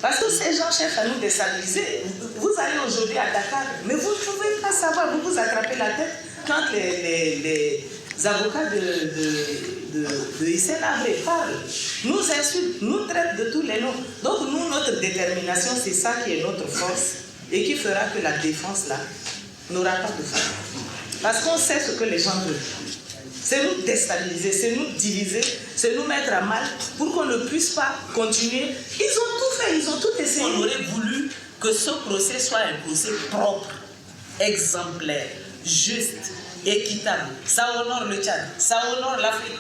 Parce que ces gens cherchent à nous déstabiliser. Vous allez aujourd'hui à Dakar, mais vous ne pouvez pas savoir, vous vous attrapez la tête quand les avocats de Hissène Habré parlent, nous insultent, nous traitent de tous les noms. Donc nous, notre détermination, c'est ça qui est notre force et qui fera que la défense là n'aura pas de fin. Parce qu'on sait ce que les gens veulent. C'est nous déstabiliser, c'est nous diviser, c'est nous mettre à mal pour qu'on ne puisse pas continuer. Ils ont tout fait, ils ont tout essayé. On aurait voulu que ce procès soit un procès propre, exemplaire, juste, équitable. Ça honore le Tchad, ça honore l'Afrique.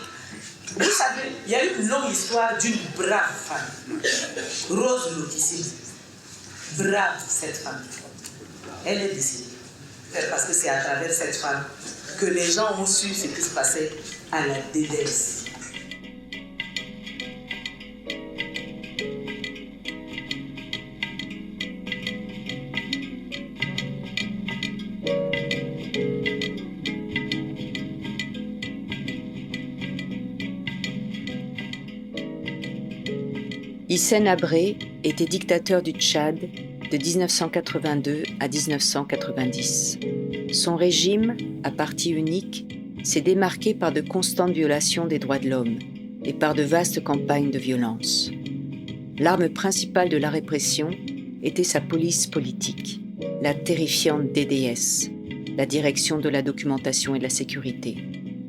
Vous savez, il y a eu une longue histoire d'une brave femme, Rose Lotissime. Brave cette femme. Elle est décédée. Parce que c'est à travers cette femme que les gens ont su ce qui se passait à la DDS. Hissène Habré était dictateur du Tchad de 1982 à 1990. Son régime, à parti unique, s'est démarqué par de constantes violations des droits de l'homme et par de vastes campagnes de violence. L'arme principale de la répression était sa police politique, la terrifiante DDS, la Direction de la documentation et de la sécurité,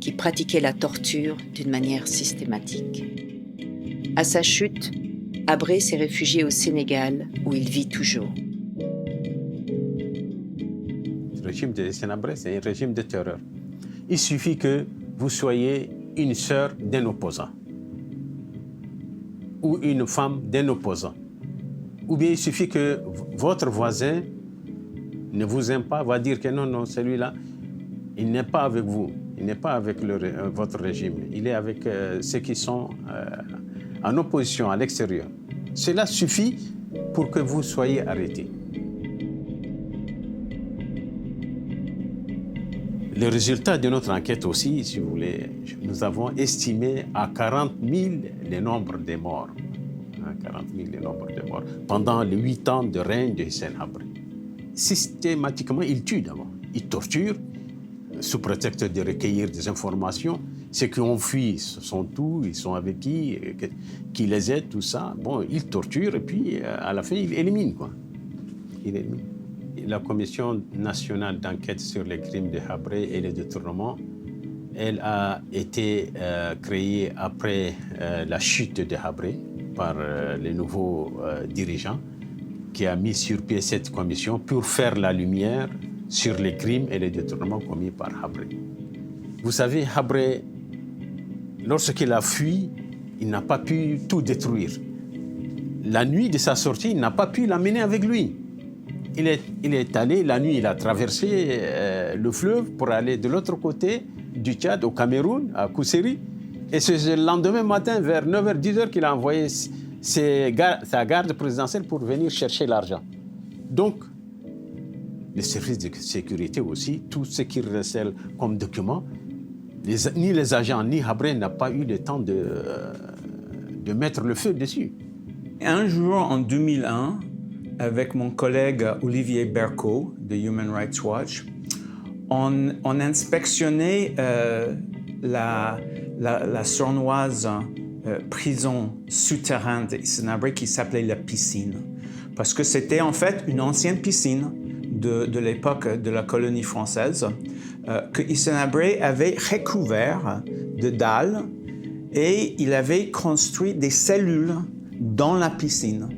qui pratiquait la torture d'une manière systématique. À sa chute, Habré s'est réfugié au Sénégal, où il vit toujours. Le régime de Hissène Habré, c'est un régime de terreur. Il suffit que vous soyez une sœur d'un opposant ou une femme d'un opposant. Ou bien il suffit que votre voisin ne vous aime pas, va dire que non, celui-là, il n'est pas avec vous, il n'est pas avec votre régime, il est avec ceux qui sont en opposition à l'extérieur. Cela suffit pour que vous soyez arrêté. Le résultat de notre enquête aussi, si vous voulez, nous avons estimé à 40 000 le nombre de morts. 40 000 le nombre de morts pendant les 8 ans de règne de Hissène Habré. Systématiquement, il tue d'abord. Il torture, sous prétexte de recueillir des informations. Ceux qui ont fui sont tous, ils sont avec qui les aide, tout ça. Bon, il torture et puis à la fin, il élimine, quoi. Il élimine. La Commission nationale d'enquête sur les crimes de Habré et les détournements, elle a été créée après la chute de Habré par les nouveaux dirigeants qui a mis sur pied cette commission pour faire la lumière sur les crimes et les détournements commis par Habré. Vous savez, Habré, lorsqu'il a fui, il n'a pas pu tout détruire. La nuit de sa sortie, il n'a pas pu l'amener avec lui. Il est allé, la nuit, il a traversé le fleuve pour aller de l'autre côté du Tchad, au Cameroun, à Kousséri. Et c'est le lendemain matin, vers 9h, 10h, qu'il a envoyé sa garde présidentielle pour venir chercher l'argent. Donc, les services de sécurité aussi, tout ce qu'ils recèlent comme documents, ni les agents, ni Habré n'ont pas eu le temps de mettre le feu dessus. Un jour, en 2001, avec mon collègue Olivier Berco de Human Rights Watch, on inspectionnait la sournoise prison souterraine d'Hissène Habré qui s'appelait la Piscine. Parce que c'était en fait une ancienne piscine de l'époque de la colonie française que Hissène Habré avait recouvert de dalles et il avait construit des cellules dans la piscine.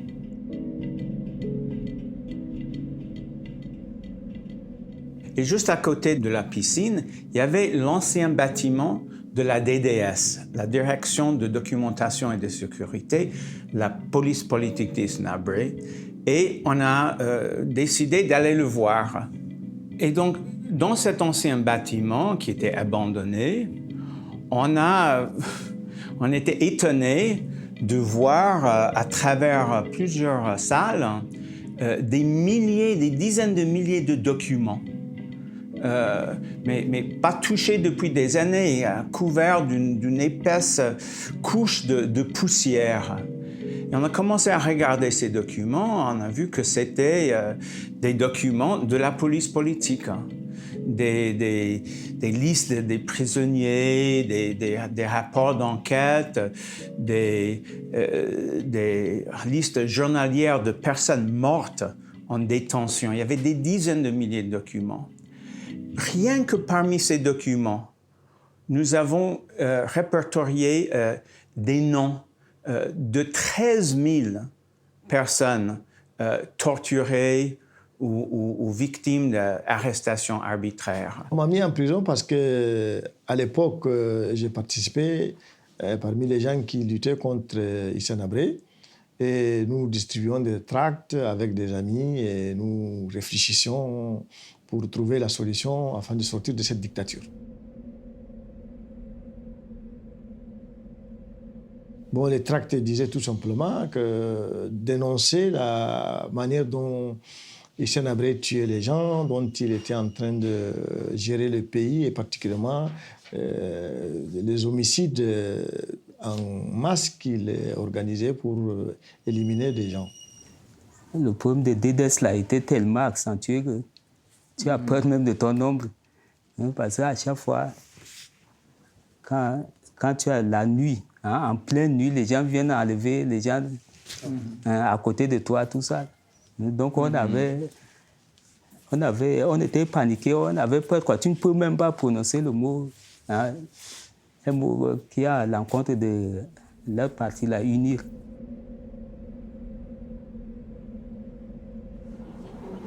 Et juste à côté de la piscine, il y avait l'ancien bâtiment de la DDS, la Direction de documentation et de sécurité, la police politique d'Hissène Habré, et on a décidé d'aller le voir. Et donc, dans cet ancien bâtiment qui était abandonné, on était étonnés de voir à travers plusieurs salles des dizaines de milliers de documents. Mais pas touché depuis des années, couvert d'une épaisse couche de poussière. Et on a commencé à regarder ces documents, on a vu que c'était des documents de la police politique, hein. Des listes des prisonniers, des rapports d'enquête, des listes journalières de personnes mortes en détention. Il y avait des dizaines de milliers de documents. Rien que parmi ces documents, nous avons répertorié des noms de 13 000 personnes torturées ou victimes d'arrestations arbitraires. On m'a mis en prison parce qu'à l'époque, j'ai participé parmi les gens qui luttaient contre Hissène Habré. Et nous distribuions des tracts avec des amis et nous réfléchissions pour trouver la solution afin de sortir de cette dictature. Bon, les tracts disaient tout simplement que dénoncer la manière dont Hissène Habré tuait les gens, dont il était en train de gérer le pays et particulièrement les homicides en masse qu'il organisait pour éliminer des gens. Le problème de DDS là, a été tellement accentué que tu as peur même de ton ombre. Parce qu'à chaque fois, quand tu as la nuit, hein, en pleine nuit, les gens viennent enlever les gens à côté de toi, tout ça. Donc on était paniqués, on avait peur. Quoi. Tu ne peux même pas prononcer le mot, hein, un mot qui est à l'encontre de leur partie, la unir.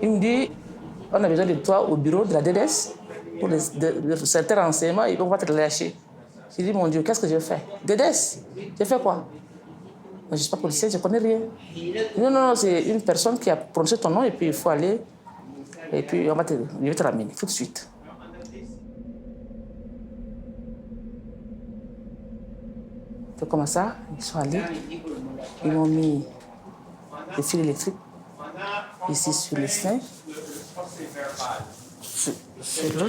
Il me dit, on a besoin de toi au bureau de la DDS pour certains renseignements et on va te lâcher. J'ai dit, mon Dieu, qu'est-ce que je fais? DDS, j'ai fait quoi? Je ne suis pas policier, je ne connais rien. Non, c'est une personne qui a prononcé ton nom et puis il faut aller. Et puis je vais te ramener tout de suite. C'est comme ça, ils sont allés. Ils m'ont mis le fil électrique ici sur les seins. C'est là.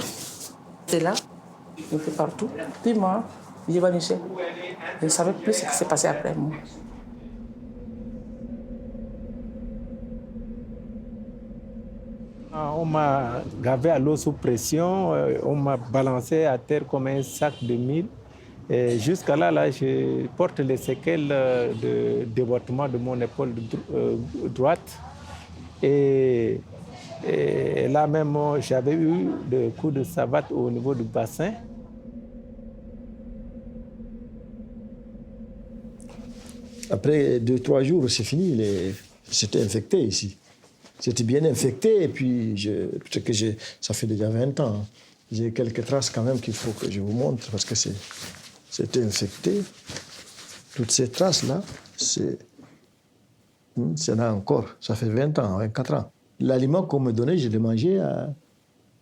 C'est là. Un peu partout. Puis moi, j'ai vanisché. Je ne savais plus ce qui s'est passé après moi. On m'a gavé à l'eau sous pression, on m'a balancé à terre comme un sac de mille. Jusqu'à là, je porte les séquelles de déboîtement de mon épaule droite. Et là même, j'avais eu des coups de savate au niveau du bassin. Après 2-3 jours, c'est fini. C'était infecté ici. C'était bien infecté et puis ça fait déjà 20 ans. J'ai quelques traces quand même qu'il faut que je vous montre parce que c'était infecté. Toutes ces traces-là, c'est là encore. Ça fait 20 ans, 24 ans. L'aliment qu'on me donnait, je le mangeais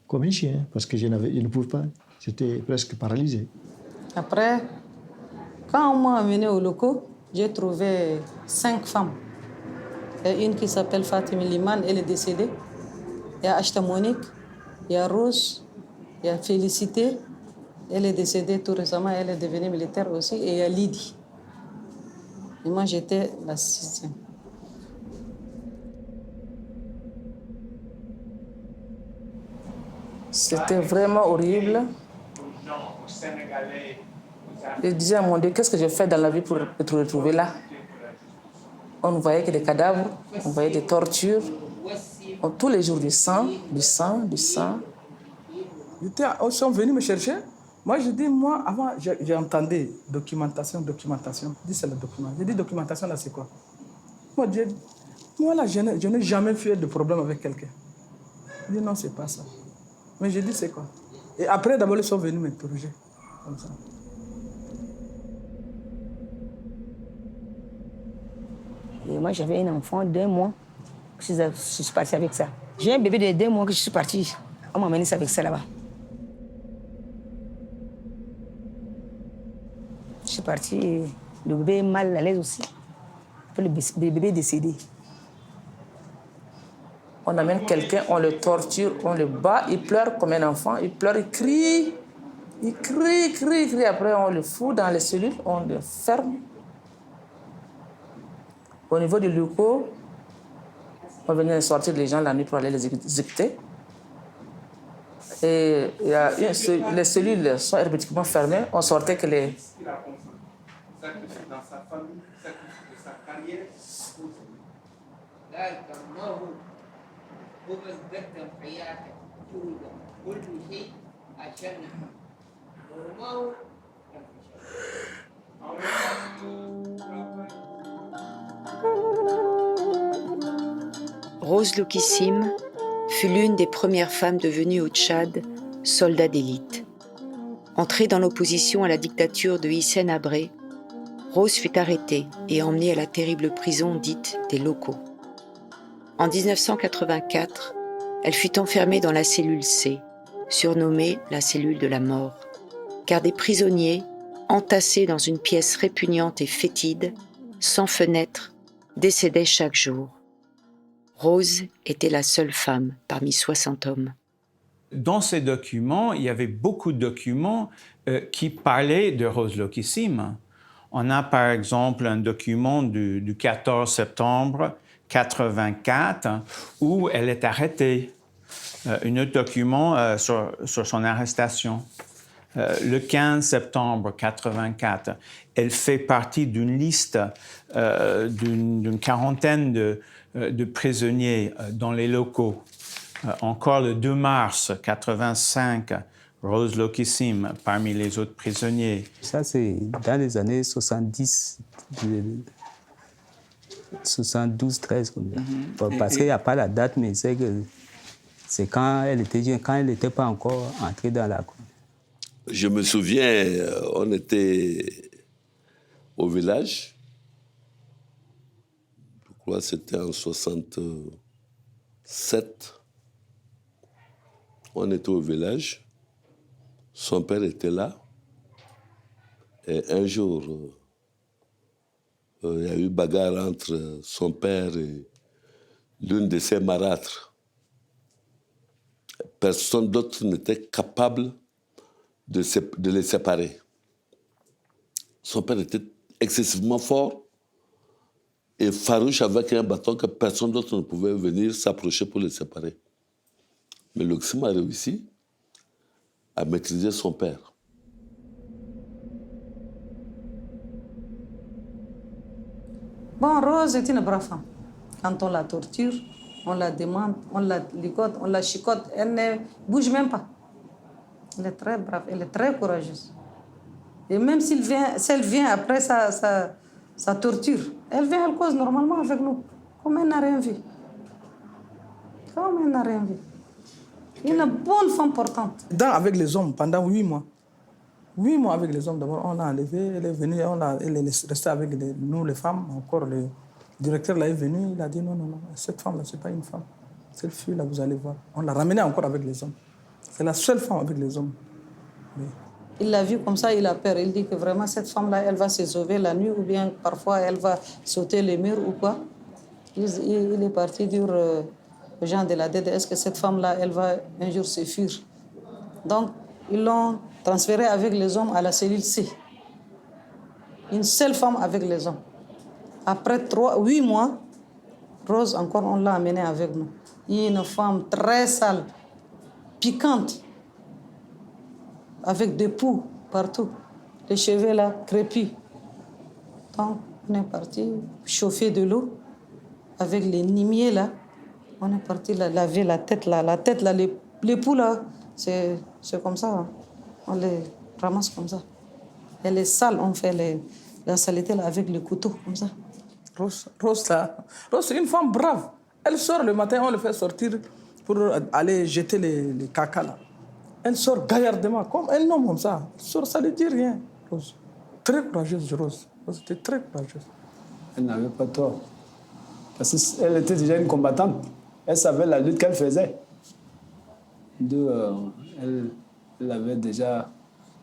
comme un chien parce que je ne pouvais pas. J'étais presque paralysé. Après, quand on m'a amené au locaux, j'ai trouvé 5 femmes. Il y a une qui s'appelle Fatimi Liman, elle est décédée. Il y a Ashta Monique, il y a Rose, il y a Félicité, elle est décédée tout récemment, elle est devenue militaire aussi, et il y a Lydie. Et moi, j'étais la 6e. C'était vraiment horrible. Je disais à mon Dieu, qu'est-ce que je fais dans la vie pour te retrouver là? On ne voyait que des cadavres, on voyait des tortures. Tous les jours, du sang. Ils sont venus me chercher. Moi, je dis, avant, j'entendais documentation. Je dis, c'est le document. Je dis, documentation, là, c'est quoi? Moi, là, je n'ai jamais fait de problème avec quelqu'un. Je dis, non, c'est pas ça. Mais je dis, c'est quoi? Et après, d'abord, ils sont venus m'interroger. Comme ça. Et moi, j'avais un enfant de 2 mois. Je suis partie avec ça. J'ai un bébé de 2 mois que je suis partie. On m'a amené ça avec ça là-bas. Je suis partie. Le bébé est mal à l'aise aussi. Le bébé est décédé. On amène quelqu'un, on le torture, on le bat, il pleure comme un enfant, il pleure, il crie. Il crie. Après, on le fout dans les cellules, on le ferme. Au niveau du locaux, on venait sortir les gens la nuit pour aller les exécuter. Et les cellules sont hermétiquement fermées. On sortait que les... Rose Lokissime fut l'une des premières femmes devenues au Tchad soldat d'élite. Entrée dans l'opposition à la dictature de Hissène Habré, Rose fut arrêtée et emmenée à la terrible prison dite des locaux. En 1984, elle fut enfermée dans la cellule C, surnommée la cellule de la mort, car des prisonniers, entassés dans une pièce répugnante et fétide, sans fenêtre, décédaient chaque jour. Rose était la seule femme parmi 60 hommes. Dans ces documents, il y avait beaucoup de documents qui parlaient de Rose Lokissime. On a par exemple un document du 14 septembre 1984 où elle est arrêtée. Un autre document sur son arrestation. Le 15 septembre 1984, elle fait partie d'une liste d'une quarantaine de prisonniers dans les locaux. Encore le 2 mars 1985, Rose Lokissime parmi les autres prisonniers. Ça, c'est dans les années 70, 72, 13. Comme ça. Parce qu'il n'y a pas la date, mais c'est quand elle était jeune, quand elle n'était pas encore entrée dans la cour. Je me souviens, on était au village. Je crois que c'était en 67. On était au village. Son père était là. Et un jour, il y a eu bagarre entre son père et l'une de ses marâtres. Personne d'autre n'était capable de les séparer. Son père était excessivement fort et farouche avec un bâton que personne d'autre ne pouvait venir s'approcher pour les séparer. Mais Lokissime a réussi à maîtriser son père. Bon, Rose est une brave femme. Quand on la torture, on la demande, on la ligote, on la chicote, elle ne bouge même pas. Elle est très brave, elle est très courageuse. Et même si elle vient après sa torture, elle vient, elle cause normalement avec nous, comme elle n'a rien vu. Comme elle n'a rien vu. Une bonne femme portante. Avec les hommes, pendant 8 mois. 8 mois avec les hommes, d'abord, on l'a enlevée, elle est venue, elle est restée avec nous, les femmes. Encore, le directeur là est venu, il a dit non, cette femme-là, ce n'est pas une femme. Cette fille-là, vous allez voir. On l'a ramenée encore avec les hommes. C'est la seule femme avec les hommes. Mais... Il l'a vue comme ça, il a peur. Il dit que vraiment, cette femme-là, elle va se sauver la nuit ou bien parfois elle va sauter les murs ou quoi. Il est parti dire aux gens de la DDS que cette femme-là, elle va un jour se fuir. Donc, ils l'ont transférée avec les hommes à la cellule C. Une seule femme avec les hommes. Après 8 mois, Rose, encore, on l'a amenée avec nous. Une femme très sale, piquante, avec des poux partout. Les cheveux là, crépus. Donc, on est parti chauffer de l'eau avec les nimiers là. On est parti laver la tête là. La tête là, les poux là, c'est comme ça. Hein. On les ramasse comme ça. Elle est sale, on fait la saleté là avec le couteau, comme ça. Rose, c'est une femme brave. Elle sort le matin, on le fait sortir pour aller jeter les caca là. Elle sort gaillardement, comme un homme comme ça. Elle sort, ça ne dit rien. Rose. Très courageuse, Rose. Rose était très courageuse. Elle n'avait pas tort. Parce qu'elle était déjà une combattante. Elle savait la lutte qu'elle faisait. Elle avait déjà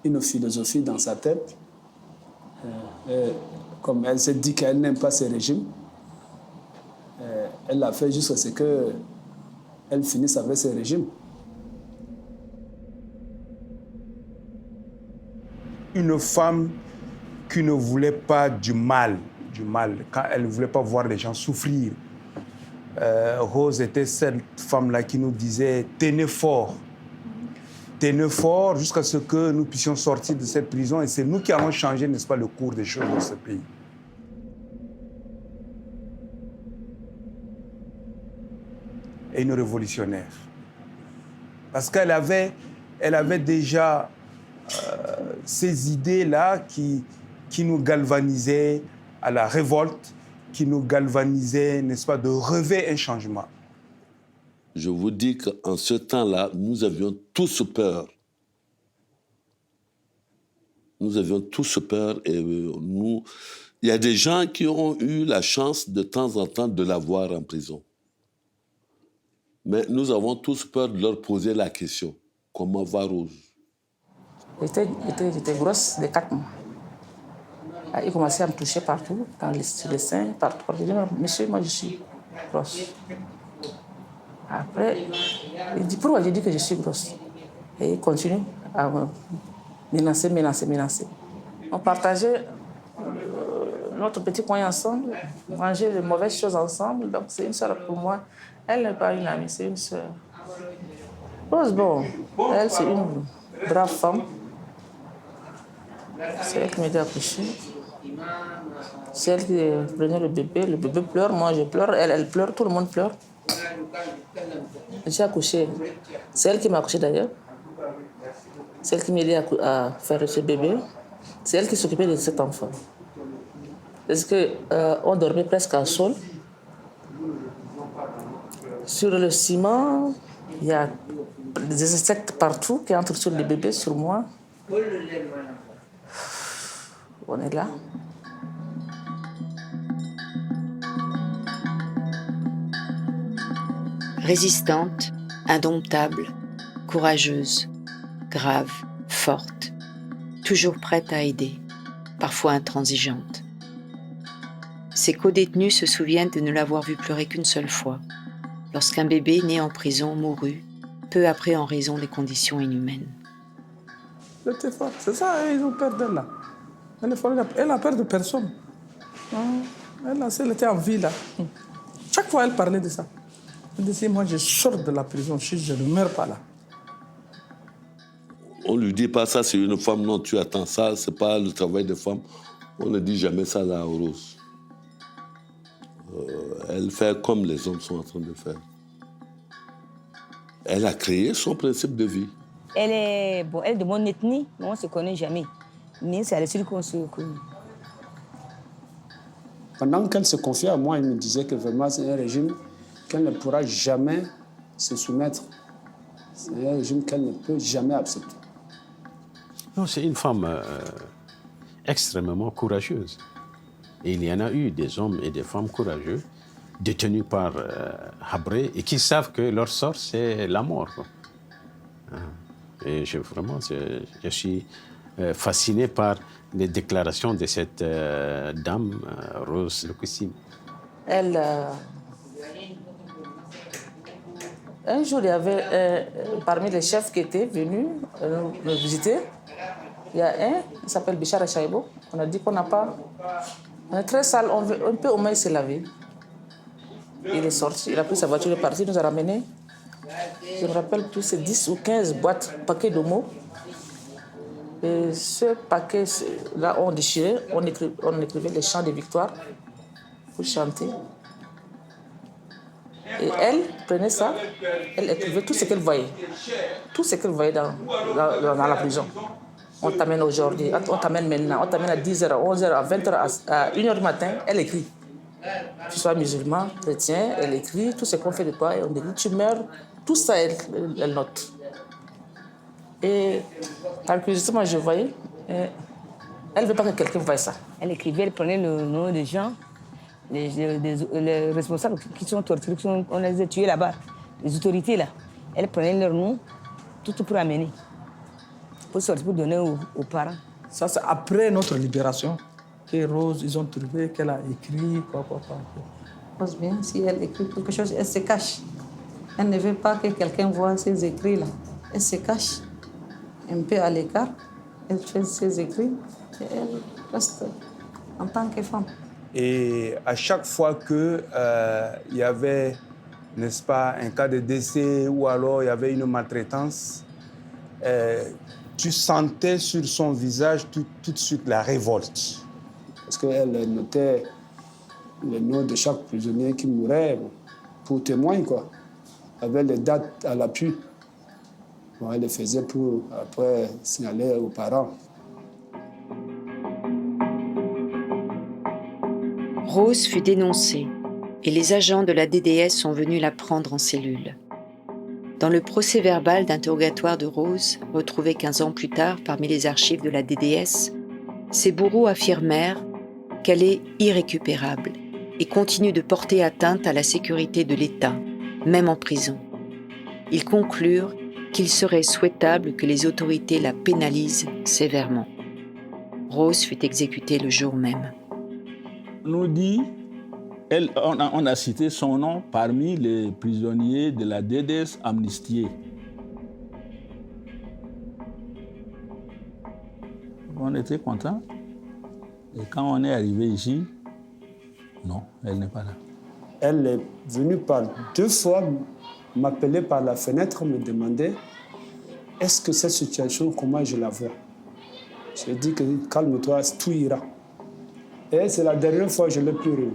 une philosophie dans sa tête. Comme elle s'est dit qu'elle n'aime pas ce régime, elle l'a fait jusqu'à ce qu'elle finisse avec ce régime. Une femme qui ne voulait pas du mal du mal, quand elle ne voulait pas voir les gens souffrir. Rose était cette femme-là qui nous disait « tenez fort jusqu'à ce que nous puissions sortir de cette prison et c'est nous qui allons changer, n'est-ce pas, le cours des choses dans ce pays. » Et une révolutionnaire. Parce qu'elle avait déjà ces idées-là qui nous galvanisaient à la révolte, qui nous galvanisaient, n'est-ce pas, de rêver un changement. Je vous dis qu'en ce temps-là, nous avions tous peur. Nous avions tous peur et il y a des gens qui ont eu la chance de temps en temps de la voir en prison. Mais nous avons tous peur de leur poser la question. Comment va Rose? J'étais grosse de 4 mois. Il commençait à me toucher partout, sur les seins, partout. Je dis, monsieur, moi je suis grosse. Après, il dit, pourquoi j'ai dit que je suis grosse? Et il continue à me menacer. On partageait notre petit coin ensemble, mangeait les mauvaises choses ensemble. Donc c'est une sœur pour moi. Elle n'est pas une amie, c'est une sœur. Rose, bon, elle, c'est une brave femme. C'est elle qui m'a dit accoucher. C'est elle qui prenait le bébé pleure, moi je pleure, elle pleure, tout le monde pleure. J'ai accouché. C'est elle qui m'a accouché d'ailleurs. C'est elle qui m'a aidé à faire ce bébé. C'est elle qui s'occupait de cet enfant. Parce qu'on dormait presque au sol. Sur le ciment, il y a des insectes partout qui entrent sur les bébés, sur moi. On est là. Résistante, indomptable, courageuse, grave, forte, toujours prête à aider, parfois intransigeante. Ses co-détenus se souviennent de ne l'avoir vue pleurer qu'une seule fois, lorsqu'un bébé né en prison mourut, peu après en raison des conditions inhumaines. C'était fort, c'est ça, ils ont peur d'elle là. Elle a peur de personne. Elle était en vie là. Chaque fois, elle parlait de ça. Elle disait, moi je sors de la prison, je ne meurs pas là. On ne lui dit pas ça, c'est une femme, non, tu attends ça, c'est pas le travail des femmes. On ne dit jamais ça là à Rose. Elle fait comme les hommes sont en train de faire. Elle a créé son principe de vie. Elle est de mon ethnie, mais on ne se connaît jamais. Mais c'est à l'issue qu'on se connaît. Pendant qu'elle se confiait à moi, elle me disait que vraiment c'est un régime qu'elle ne pourra jamais se soumettre. C'est un régime qu'elle ne peut jamais accepter. Non, c'est une femme extrêmement courageuse. Et il y en a eu des hommes et des femmes courageux détenus par Habré et qui savent que leur sort, c'est la mort. Et je suis fasciné par les déclarations de cette dame, Rose Lukusim. Elle, un jour, il y avait parmi les chefs qui étaient venus me visiter, il y a un, il s'appelle Bichara Chaïbo. On a dit qu'on n'a pas... On est très sale, on peut au moins se laver. Il est sorti, il a pris sa voiture, il est parti, il nous a ramené. Je ne me rappelle plus, c'est 10 ou 15 paquets de mots. Et ce paquet-là, on déchirait, on écrivait les chants de victoire pour chanter. Et elle prenait ça, elle écrivait tout ce qu'elle voyait. Tout ce qu'elle voyait dans la prison. On t'amène aujourd'hui, on t'amène maintenant, on t'amène à 10h, à 11h, à 20h, à 1h du matin, elle écrit. Tu sois musulman, chrétien, elle écrit tout ce qu'on fait de toi et on dit tu meurs, tout ça elle note. Et par curiosité, moi je voyais, elle ne veut pas que quelqu'un voie ça. Elle écrivait, elle prenait le nom des gens, les responsables qui sont torturés, on les a tués là-bas, les autorités là. Elle prenait leur nom, tout pour amener. Pour sortir, pour donner aux parents. Ça, c'est après notre libération que Rose, ils ont trouvé qu'elle a écrit, quoi. Rose, bien, si elle écrit quelque chose, elle se cache. Elle ne veut pas que quelqu'un voie ses écrits-là. Elle se cache un peu à l'écart. Elle fait ses écrits et elle reste en tant que femme. Et à chaque fois qu'il y avait, n'est-ce pas, un cas de décès ou alors il y avait une maltraitance, tu sentais sur son visage tout de suite la révolte. Parce qu'elle notait le nom de chaque prisonnier qui mourait pour témoigner, quoi, avec les dates à l'appui. Bon, elle le faisait pour après signaler aux parents. Rose fut dénoncée et les agents de la DDS sont venus la prendre en cellule. Dans le procès-verbal d'interrogatoire de Rose, retrouvé 15 ans plus tard parmi les archives de la DDS, ses bourreaux affirmèrent qu'elle est irrécupérable et continue de porter atteinte à la sécurité de l'État, même en prison. Ils conclurent qu'il serait souhaitable que les autorités la pénalisent sévèrement. Rose fut exécutée le jour même. Nous dit, on a cité son nom parmi les prisonniers de la DDS amnistiés. On était contents. Et quand on est arrivé ici, non, elle n'est pas là. Elle est venue par 2 fois m'appeler par la fenêtre, me demander est-ce que cette situation, comment je la vois. J'ai dit que calme-toi, tout ira. Et c'est la dernière fois que je l'ai pleuré.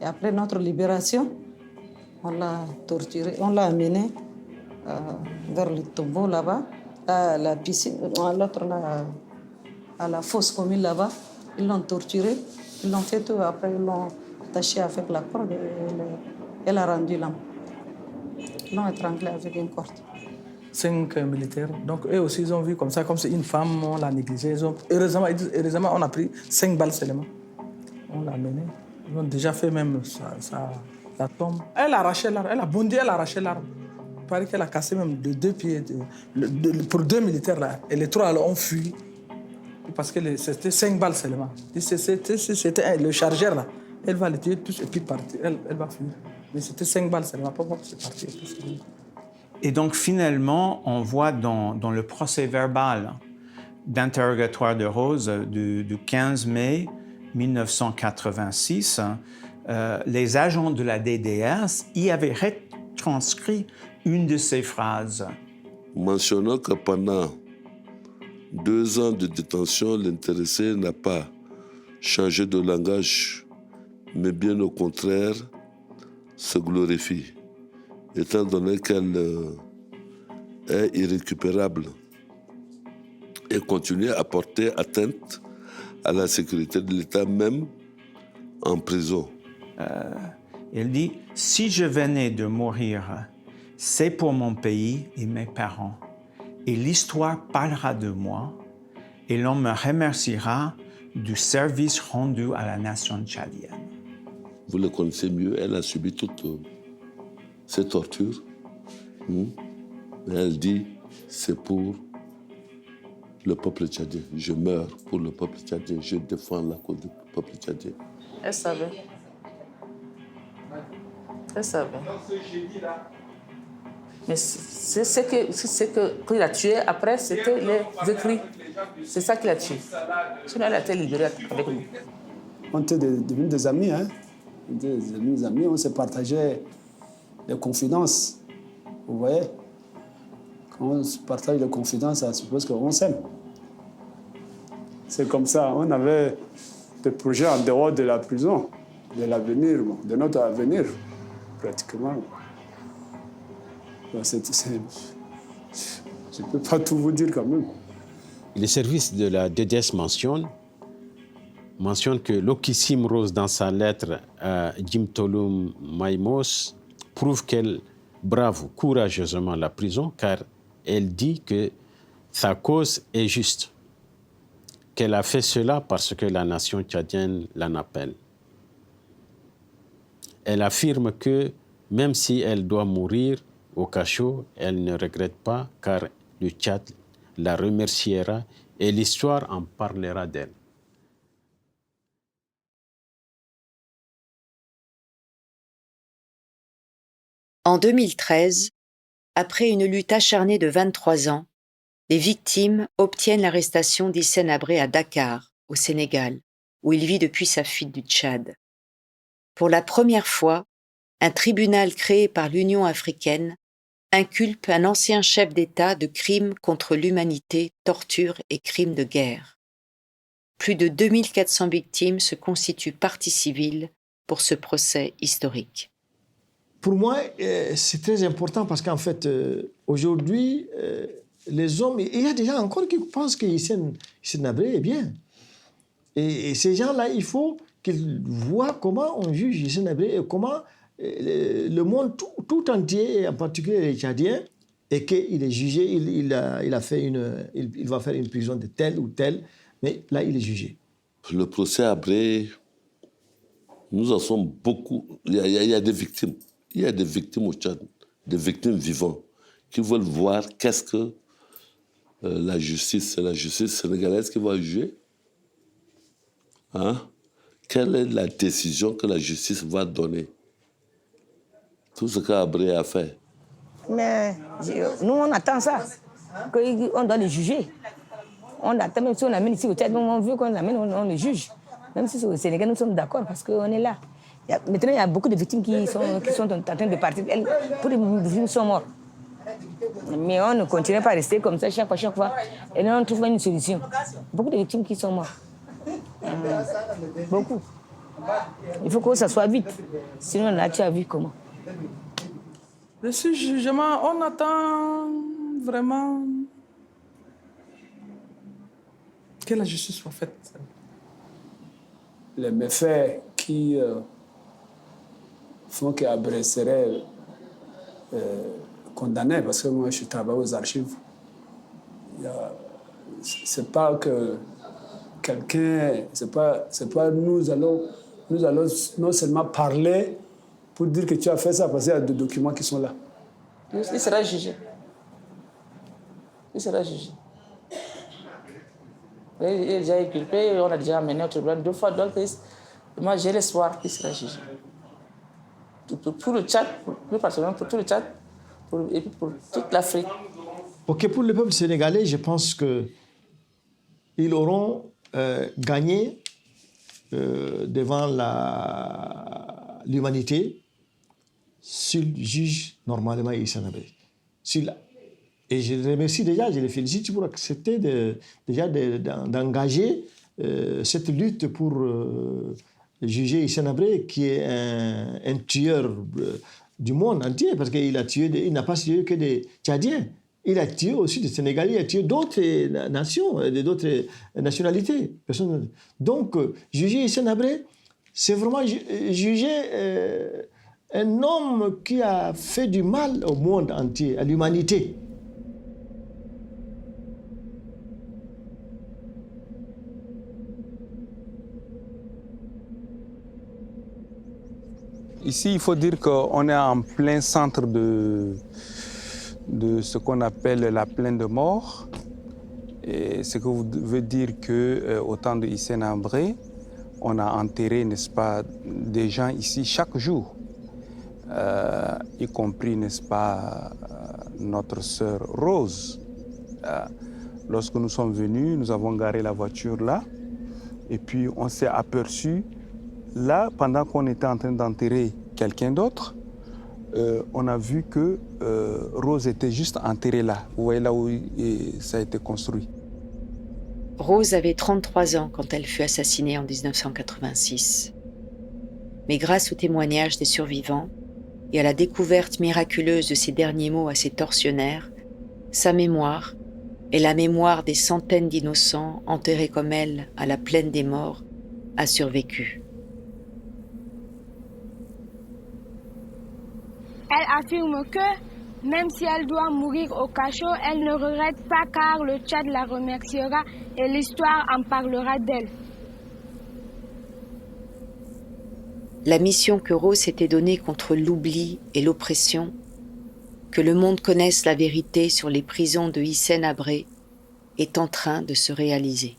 Et après notre libération, on l'a torturé, on l'a amené vers le tombeau là-bas, à la piscine, l'autre là, à la fosse commune là-bas. Ils l'ont torturé, ils l'ont fait tout. Après, ils l'ont attaché avec la corde et elle a rendu l'âme. Ils l'ont étranglé avec une corde. 5 militaires. Donc eux aussi, ils ont vu comme ça, comme c'est une femme, on l'a négligée. Heureusement, on a pris 5 balles seulement. On l'a amenée. Ils ont déjà fait même la tombe. Elle a arraché l'arbre, elle a bondi, elle a arraché l'arbre. Il paraît qu'elle a cassé même de 2 pieds. Pour 2 militaires là. Et les 3 là ont fui. Parce que c'était 5 balles seulement. C'était le chargeur là. Elle va les tuer tous et puis partir. Elle va fuir. Mais c'était 5 balles seulement. C'est parti. Et donc finalement, on voit dans le procès verbal d'interrogatoire de Rose du 15 mai 1986, les agents de la DDS y avaient retranscrit une de ces phrases. Mentionnant que pendant 2 ans de détention, l'intéressé n'a pas changé de langage, mais bien au contraire, se glorifie, étant donné qu'elle est irrécupérable et continue à porter atteinte à la sécurité de l'État, même en prison. Elle dit « Si je venais de mourir, c'est pour mon pays et mes parents. Et l'histoire parlera de moi et l'on me remerciera du service rendu à la nation tchadienne. » Vous le connaissez mieux, elle a subi toutes ces tortures. Mais elle dit, c'est pour le peuple tchadien. Je meurs pour le peuple tchadien, je défends la cause du peuple tchadien. Elle savait. Elle savait. Mais c'est ce qu'il a tué après, c'était les écrits. C'est ça qu'il a tué. Sinon, elle a été libérée avec nous. On était devenus des amis, hein. On était devenus des amis, on se partageait les confidences. Vous voyez? Quand on se partage les confidences, ça suppose qu'on s'aime. C'est comme ça. On avait des projets en dehors de la prison, de l'avenir, de notre avenir, pratiquement. Je ne peux pas tout vous dire quand même. Les services de la DDS mentionnent que Lokissim Rose, dans sa lettre à Jimtolum Maïmos, prouve qu'elle brave courageusement la prison car elle dit que sa cause est juste, qu'elle a fait cela parce que la nation tchadienne l'en appelle. Elle affirme que même si elle doit mourir au cachot, elle ne regrette pas car le Tchad la remerciera et l'histoire en parlera d'elle. En 2013, après une lutte acharnée de 23 ans, les victimes obtiennent l'arrestation d'Hissène Habré à Dakar, au Sénégal, où il vit depuis sa fuite du Tchad. Pour la première fois, un tribunal créé par l'Union africaine inculpe un ancien chef d'État de crimes contre l'humanité, torture et crimes de guerre. Plus de 2400 victimes se constituent partie civile pour ce procès historique. Pour moi, c'est très important parce qu'en fait, aujourd'hui, les hommes, il y a des gens encore qui pensent que Hissène Habré est bien. Et ces gens-là, il faut qu'ils voient comment on juge Hissène Habré et comment le monde tout entier, et en particulier les Tchadiens, et qu'il est jugé, il va faire une prison de tel ou tel, mais là, il est jugé. Le procès Habré, nous en sommes beaucoup. Il y a des victimes. Il y a des victimes au Tchad, des victimes vivantes, qui veulent voir qu'est-ce que la justice sénégalaise qui va juger. Hein? Quelle est la décision que la justice va donner? Tout ce qu'Habré a fait. Mais nous, on attend ça, qu'on doit le juger. On attend, même si on l'amène ici au Tchad, on veut qu'on l'amène, on le juge. Même si c'est au Sénégal, nous sommes d'accord parce qu'on est là. Maintenant, il y a beaucoup de victimes qui sont en train de partir. Tous les victimes sont morts. Mais on ne continue pas à rester comme ça chaque fois. Et là, on trouve une solution. Beaucoup de victimes qui sont mortes. Beaucoup. Il faut que ça soit vite. Sinon, là, tu as vu comment. Le jugement, on attend vraiment que la justice soit faite. Les méfaits qui font qu'Habré serait condamné, parce que moi je travaille aux archives, c'est pas que quelqu'un, c'est pas nous allons non seulement parler pour dire que tu as fait ça, parce qu'il y a des documents qui sont là. Il sera jugé. Il sera jugé. Il est déjà inculpé, on a déjà amené au tribunal 2 fois, donc moi j'ai l'espoir qu'il sera jugé. Pour le Tchad, plus particulièrement pour tout le Tchad, et puis pour toute l'Afrique. Ok, pour le peuple sénégalais, je pense qu'ils auront gagné devant l'humanité s'ils jugent normalement Hissène Habré. Et je les remercie déjà, je les félicite pour accepter d'engager cette lutte pour juger Hissène Habré, qui est un tueur du monde entier, parce qu'il n'a pas tué que des Tchadiens. Il a tué aussi des Sénégalais, il a tué d'autres nations, d'autres nationalités. Donc, juger Hissène Habré, c'est vraiment juger un homme qui a fait du mal au monde entier, à l'humanité. Ici, il faut dire qu'on est en plein centre de ce qu'on appelle la plaine de mort. Et ce que veut dire qu'au temps de Hissène Habré, on a enterré, n'est-ce pas, des gens ici chaque jour, y compris, n'est-ce pas, notre sœur Rose. Lorsque nous sommes venus, nous avons garé la voiture là, et puis on s'est aperçu, là, pendant qu'on était en train d'enterrer quelqu'un d'autre, on a vu que Rose était juste enterrée là. Vous voyez là où ça a été construit. Rose avait 33 ans quand elle fut assassinée en 1986. Mais grâce au témoignage des survivants et à la découverte miraculeuse de ses derniers mots à ses tortionnaires, sa mémoire et la mémoire des centaines d'innocents enterrés comme elle à la plaine des morts a survécu. Elle affirme que, même si elle doit mourir au cachot, elle ne regrette pas car le Tchad la remerciera et l'histoire en parlera d'elle. La mission que Rose s'était donnée contre l'oubli et l'oppression, que le monde connaisse la vérité sur les prisons de Hissène Habré, est en train de se réaliser.